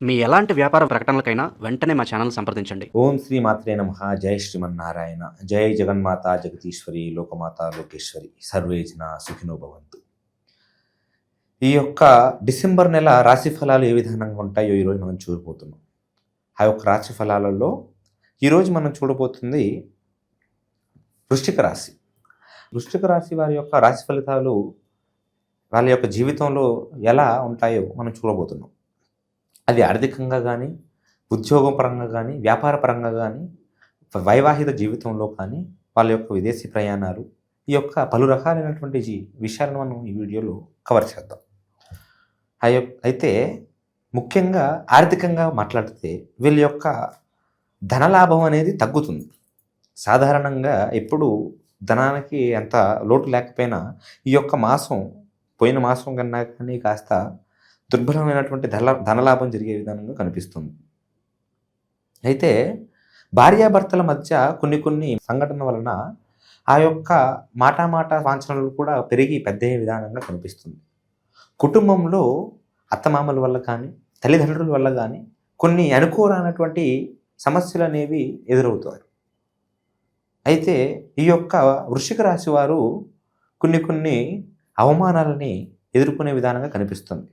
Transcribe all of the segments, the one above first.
మీ ఎలాంటి వ్యాపార ప్రకటనలకైనా వెంటనే మా ఛానల్ సంప్రదించండి. ఓం శ్రీ మాత్రే నమః. జై శ్రీమన్నారాయణ. జై జగన్మాత జగదీశ్వరి లోకమాత లోకేశ్వరి సర్వే జనా సుఖినో భవంతు. ఈ యొక్క డిసెంబర్ నెల రాశి ఫలాలు ఏ విధంగా ఉంటాయో ఈరోజు మనం చూడబోతున్నాం. ఆ యొక్క రాశి ఫలాలలో ఈరోజు మనం చూడబోతుంది వృశ్చిక రాశి. వృశ్చిక రాశి వారి యొక్క రాశి ఫలితాలు వాళ్ళ యొక్క జీవితంలో ఎలా ఉంటాయో మనం చూడబోతున్నాం. అది ఆర్థికంగా కానీ, ఉద్యోగం పరంగా కానీ, వ్యాపార పరంగా కానీ, వైవాహిక జీవితంలో కానీ, వాళ్ళ యొక్క విదేశీ ప్రయాణాలు, ఈ యొక్క పలు రకాలైనటువంటి విషయాలను మనం ఈ వీడియోలో కవర్ చేద్దాం. అయితే ముఖ్యంగా ఆర్థికంగా మాట్లాడితే వీళ్ళ యొక్క ధనలాభం అనేది తగ్గుతుంది. సాధారణంగా ఎప్పుడు ధనానికి ఎంత లోటు లేకపోయినా ఈ యొక్క మాసం పోయిన మాసం కన్నా కానీ కాస్త దుర్బలమైనటువంటి ధనలాభం జరిగే విధానంగా కనిపిస్తుంది. అయితే భార్యాభర్తల మధ్య కొన్ని సంఘటనల వలన ఆ యొక్క మాట వాంఛనలు కూడా పెరిగి పెద్దయ్యే విధానంగా కనిపిస్తుంది. కుటుంబంలో అత్తమామల వల్ల కానీ, తల్లిదండ్రుల వల్ల కానీ కొన్ని అనుకోరానటువంటి సమస్యలు అనేవి ఎదురవుతాయి. అయితే ఈ యొక్క వృశ్చిక రాశి వారు కొన్ని అవమానాలని ఎదుర్కొనే విధానంగా కనిపిస్తుంది.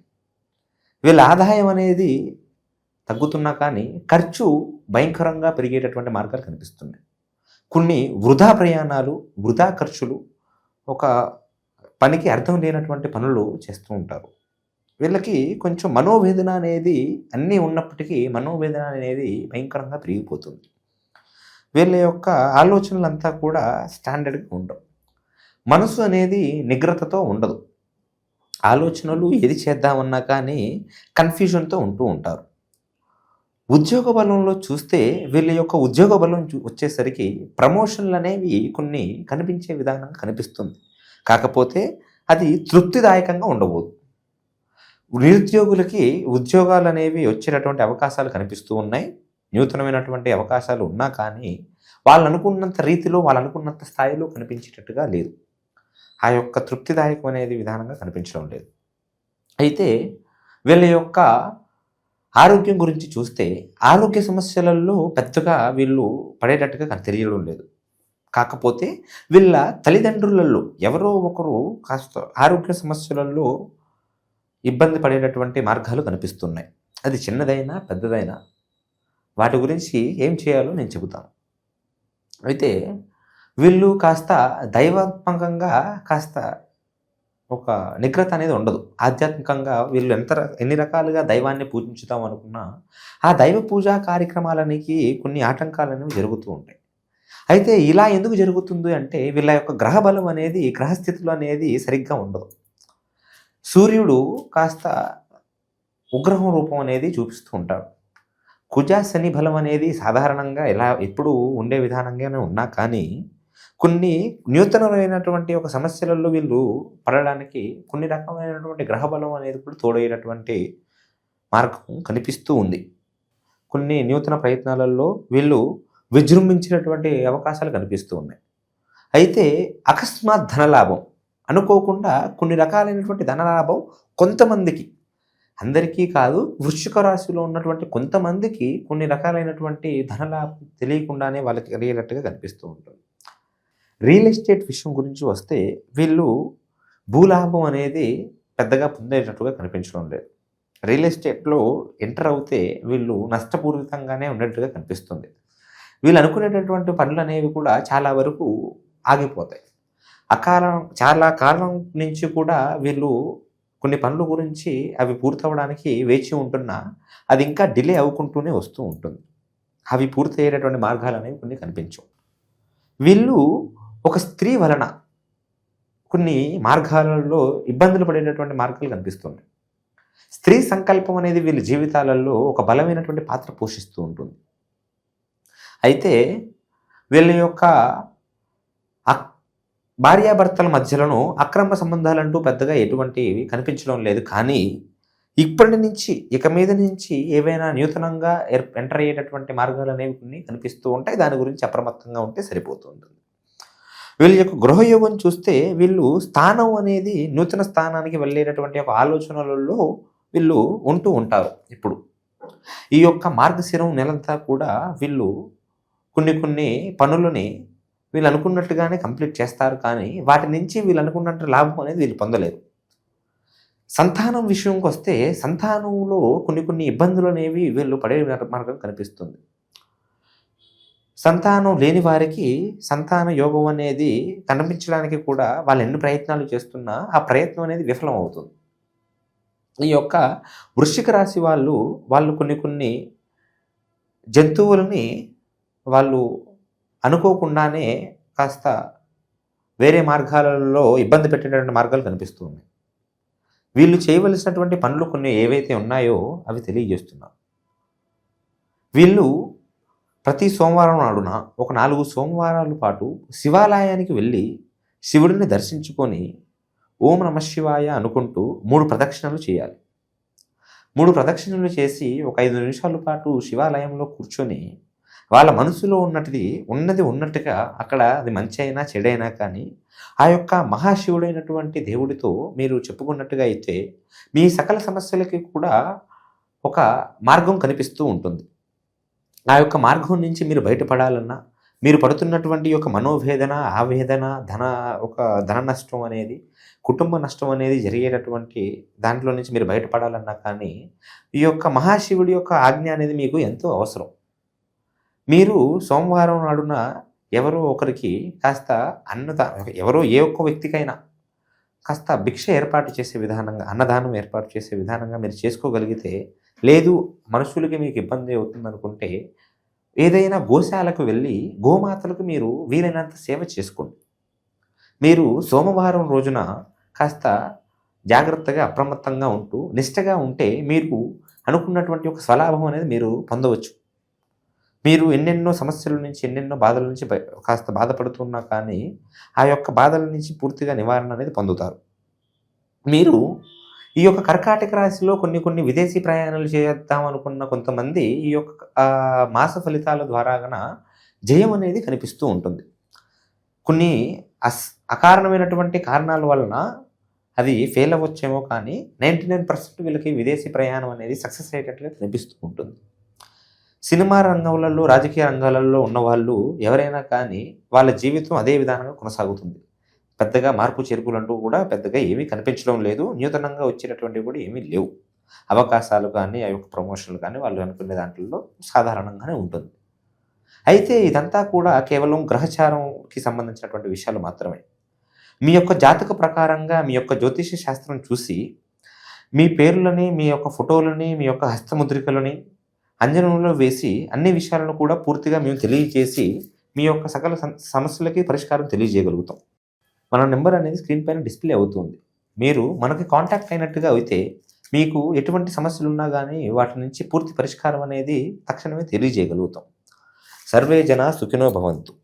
వీళ్ళ ఆదాయం అనేది తగ్గుతున్నా కానీ ఖర్చు భయంకరంగా పెరిగేటటువంటి మార్గాలు కనిపిస్తున్నాయి. కొన్ని వృధా ప్రయాణాలు, వృధా ఖర్చులు, ఒక పనికి అర్థం లేనటువంటి పనులు చేస్తూ ఉంటారు. వీళ్ళకి కొంచెం మనోవేదన అనేది అన్నీ ఉన్నప్పటికీ మనోవేదన అనేది భయంకరంగా పెరిగిపోతుంది. వీళ్ళ యొక్క ఆలోచనలంతా కూడా స్టాండర్డ్గా ఉండవు. మనసు అనేది నిగ్రతతో ఉండదు. ఆలోచనలు ఏది చేద్దామన్నా కానీ కన్ఫ్యూజన్తో ఉంటూ ఉంటారు. ఉద్యోగ బలంలో చూస్తే వీళ్ళ యొక్క ఉద్యోగ బలం వచ్చేసరికి ప్రమోషన్లు అనేవి కొన్ని కనిపించే విధానంగా కనిపిస్తుంది. కాకపోతే అది తృప్తిదాయకంగా ఉండబోదు. నిరుద్యోగులకి ఉద్యోగాలు అనేవి వచ్చేటటువంటి అవకాశాలు కనిపిస్తూ ఉన్నాయి. నూతనమైనటువంటి అవకాశాలు ఉన్నా కానీ వాళ్ళు అనుకున్నంత రీతిలో, వాళ్ళు అనుకున్నంత స్థాయిలో కనిపించేటట్టుగా లేదు. ఆ యొక్క తృప్తిదాయకం అనేది విధానంగా కనిపించడం లేదు. అయితే వీళ్ళ యొక్క ఆరోగ్యం గురించి చూస్తే ఆరోగ్య సమస్యలలో పెద్దగా వీళ్ళు పడేటట్టుగా తెలియడం లేదు. కాకపోతే వీళ్ళ తల్లిదండ్రులలో ఎవరో ఒకరు కాస్త ఆరోగ్య సమస్యలలో ఇబ్బంది పడేటటువంటి మార్గాలు కనిపిస్తున్నాయి. అది చిన్నదైనా పెద్దదైనా వాటి గురించి ఏం చేయాలో నేను చెబుతాను. అయితే వీళ్ళు కాస్త దైవాత్మకంగా కాస్త ఒక నిగ్రత అనేది ఉండదు. ఆధ్యాత్మికంగా వీళ్ళు ఎన్ని రకాలుగా దైవాన్ని పూజించుతాం అనుకున్నా ఆ దైవ పూజా కార్యక్రమాలనికి కొన్ని ఆటంకాలు అనేవి జరుగుతూ ఉంటాయి. అయితే ఇలా ఎందుకు జరుగుతుంది అంటే వీళ్ళ యొక్క గ్రహ బలం అనేది, గ్రహస్థితులు అనేది సరిగ్గా ఉండదు. సూర్యుడు కాస్త ఉగ్రహం రూపం అనేది చూపిస్తూ ఉంటాడు. కుజ శని బలం అనేది సాధారణంగా ఎలా ఎప్పుడు ఉండే విధానంగానే ఉన్నా కానీ కొన్ని నూతనమైనటువంటి ఒక సమస్యలలో వీళ్ళు పడడానికి కొన్ని రకమైనటువంటి గ్రహబలం అనేది కూడా తోడయ్యేటటువంటి మార్గం కనిపిస్తూ ఉంది. కొన్ని నూతన ప్రయత్నాలలో వీళ్ళు విజృంభించినటువంటి అవకాశాలు కనిపిస్తూ ఉన్నాయి. అయితే అకస్మాత్ ధనలాభం అనుకోకుండా కొన్ని రకాలైనటువంటి ధనలాభం కొంతమందికి, అందరికీ కాదు, వృశ్చిక రాశిలో ఉన్నటువంటి కొంతమందికి కొన్ని రకాలైనటువంటి ధనలాభం తెలియకుండానే వాళ్ళకి కలిగేటట్టుగా కనిపిస్తూ ఉంటుంది. రియల్ ఎస్టేట్ విషయం గురించి వస్తే వీళ్ళు భూలాభం అనేది పెద్దగా పొందేటట్టుగా కనిపించడం లేదు. రియల్ ఎస్టేట్లో ఎంటర్ అవుతే వీళ్ళు నష్టపూరితంగానే ఉండేట్టుగా కనిపిస్తుంది. వీళ్ళు అనుకునేటటువంటి పనులు అనేవి కూడా చాలా వరకు ఆగిపోతాయి. చాలా కాలం నుంచి కూడా వీళ్ళు కొన్ని పనుల గురించి అవి పూర్తవడానికి వేచి ఉంటున్నా అది ఇంకా డిలే అవ్వుకుంటూనే వస్తూ ఉంటుంది. అవి పూర్తి అయ్యేటటువంటి మార్గాలు అనేవి కొన్ని కనిపించవు. వీళ్ళు ఒక స్త్రీ వలన కొన్ని మార్గాలలో ఇబ్బందులు పడేటటువంటి మార్గాలు కనిపిస్తున్నాయి. స్త్రీ సంకల్పం అనేది వీళ్ళ జీవితాలలో ఒక బలమైనటువంటి పాత్ర పోషిస్తూ ఉంటుంది. అయితే వీళ్ళ యొక్క భార్యాభర్తల మధ్యలోనూ అక్రమ సంబంధాలంటూ పెద్దగా ఎటువంటివి కనిపించడం లేదు. కానీ ఇక మీద నుంచి ఏవైనా నూతనంగా ఎంటర్ అయ్యేటటువంటి మార్గాలు అనేవి కొన్ని కనిపిస్తూ ఉంటాయి. దాని గురించి అప్రమత్తంగా ఉంటే సరిపోతుంది. వీళ్ళ యొక్క గృహయోగం చూస్తే వీళ్ళు స్థానం అనేది నూతన స్థానానికి వెళ్ళేటటువంటి ఒక ఆలోచనలలో వీళ్ళు ఉంటూ ఉంటారు. ఇప్పుడు ఈ యొక్క మార్గశిరం నెలంతా కూడా వీళ్ళు కొన్ని పనులని వీళ్ళు అనుకున్నట్టుగానే కంప్లీట్ చేస్తారు, కానీ వాటి నుంచి వీళ్ళు అనుకున్నట్టు లాభం అనేది వీళ్ళు పొందలేరు. సంతానం విషయంకి వస్తే సంతానంలో కొన్ని ఇబ్బందులు అనేవి వీళ్ళు పడే మార్గం కనిపిస్తుంది. సంతానం లేని వారికి సంతాన యోగం అనేది కనిపించడానికి కూడా వాళ్ళు ఎన్ని ప్రయత్నాలు చేస్తున్నా ఆ ప్రయత్నం అనేది విఫలం అవుతుంది. ఈ యొక్క వృశ్చిక రాశి వాళ్ళు కొన్ని జంతువులని వాళ్ళు అనుకోకుండానే కాస్త వేరే మార్గాలలో ఇబ్బంది పెట్టేటటువంటి మార్గాలు కనిపిస్తూ ఉన్నాయి. వీళ్ళు చేయవలసినటువంటి పనులు కొన్ని ఏవైతే ఉన్నాయో అవి తెలియజేస్తున్నారు. వీళ్ళు ప్రతి సోమవారం నాడున ఒక 4 సోమవారాల పాటు శివాలయానికి వెళ్ళి శివుడిని దర్శించుకొని ఓం నమ శివాయ అనుకుంటూ 3 ప్రదక్షిణలు చేయాలి. 3 ప్రదక్షిణలు చేసి ఒక 5 నిమిషాల పాటు శివాలయంలో కూర్చొని వాళ్ళ మనసులో ఉన్నది ఉన్నట్టుగా అక్కడ అది మంచి అయినా చెడైనా కానీ ఆ యొక్క మహాశివుడైనటువంటి దేవుడితో మీరు చెప్పుకున్నట్టుగా అయితే మీ సకల సమస్యలకి కూడా ఒక మార్గం కనిపిస్తూ ఉంటుంది. ఆ యొక్క మార్గం నుంచి మీరు బయటపడాలన్నా, మీరు పడుతున్నటువంటి యొక్క మనోవేదన, ఆవేదన, ధన నష్టం అనేది, కుటుంబ నష్టం అనేది జరిగేటటువంటి దాంట్లో నుంచి మీరు బయటపడాలన్నా కానీ ఈ యొక్క మహాశివుడి యొక్క ఆజ్ఞ అనేది మీకు ఎంతో అవసరం. మీరు సోమవారం నాడున ఎవరో ఒకరికి కాస్త ఎవరో ఏ ఒక్క వ్యక్తికైనా కాస్త భిక్ష ఏర్పాటు చేసే విధానంగా, అన్నదానం ఏర్పాటు చేసే విధానంగా మీరు చేసుకోగలిగితే, లేదు మనుషులకి మీకు ఇబ్బంది అవుతుంది అనుకుంటే ఏదైనా గోశాలకు వెళ్ళి గోమాతలకు మీరు వీలైనంత సేవ చేసుకోండి. మీరు సోమవారం రోజున కాస్త జాగ్రత్తగా అప్రమత్తంగా ఉంటూ నిష్టగా ఉంటే మీరు అనుకున్నటువంటి ఒక స్వలాభం అనేది మీరు పొందవచ్చు. మీరు ఎన్నెన్నో సమస్యల నుంచి, ఎన్నెన్నో బాధల నుంచి కాస్త బాధపడుతున్నా కానీ ఆ యొక్క బాధల నుంచి పూర్తిగా నివారణ అనేది పొందుతారు. మీరు ఈ యొక్క కర్కాటక రాశిలో కొన్ని విదేశీ ప్రయాణాలు చేద్దాం అనుకున్న కొంతమంది ఈ యొక్క మాస ఫలితాల ద్వారాగన జయం అనేది కనిపిస్తూ ఉంటుంది. కొన్ని అకారణమైనటువంటి కారణాల వలన అది ఫెయిల్ అవ్వచ్చేమో కానీ 99% వీళ్ళకి విదేశీ ప్రయాణం అనేది సక్సెస్ అయ్యేటట్లుగా కనిపిస్తూ ఉంటుంది. సినిమా రంగంలో, రాజకీయ రంగాలలో ఉన్నవాళ్ళు ఎవరైనా కానీ వాళ్ళ జీవితం అదే విధానంగా కొనసాగుతుంది. పెద్దగా మార్పు చేర్పులు అంటూ కూడా పెద్దగా ఏమీ కనిపించడం లేదు. నూతనంగా వచ్చేటటువంటివి కూడా ఏమీ లేవు. అవకాశాలు కానీ ఆ యొక్క ప్రమోషన్లు కానీ వాళ్ళు అనుకునే దాంట్లో సాధారణంగానే ఉంటుంది. అయితే ఇదంతా కూడా కేవలం గ్రహచారంకి సంబంధించినటువంటి విషయాలు మాత్రమే. మీ యొక్క జాతక ప్రకారంగా మీ యొక్క జ్యోతిష శాస్త్రం చూసి మీ పేర్లని, మీ యొక్క ఫోటోలని, మీ యొక్క హస్తముద్రికలని అంజనంలో వేసి అన్ని విషయాలను కూడా పూర్తిగా మేము తెలియజేసి మీ యొక్క సకల సమస్యలకి పరిష్కారం తెలియజేయగలుగుతాం. మన నెంబర్ అనేది స్క్రీన్ పైన డిస్ప్లే అవుతుంది. మీరు మనకి కాంటాక్ట్ అయినట్టుగా అయితే మీకు ఎటువంటి సమస్యలు ఉన్నా కానీ వాటి నుంచి పూర్తి పరిష్కారం అనేది తక్షణమే తెలియజేయగలుగుతాం. సర్వే జన సుఖినో భవంతు.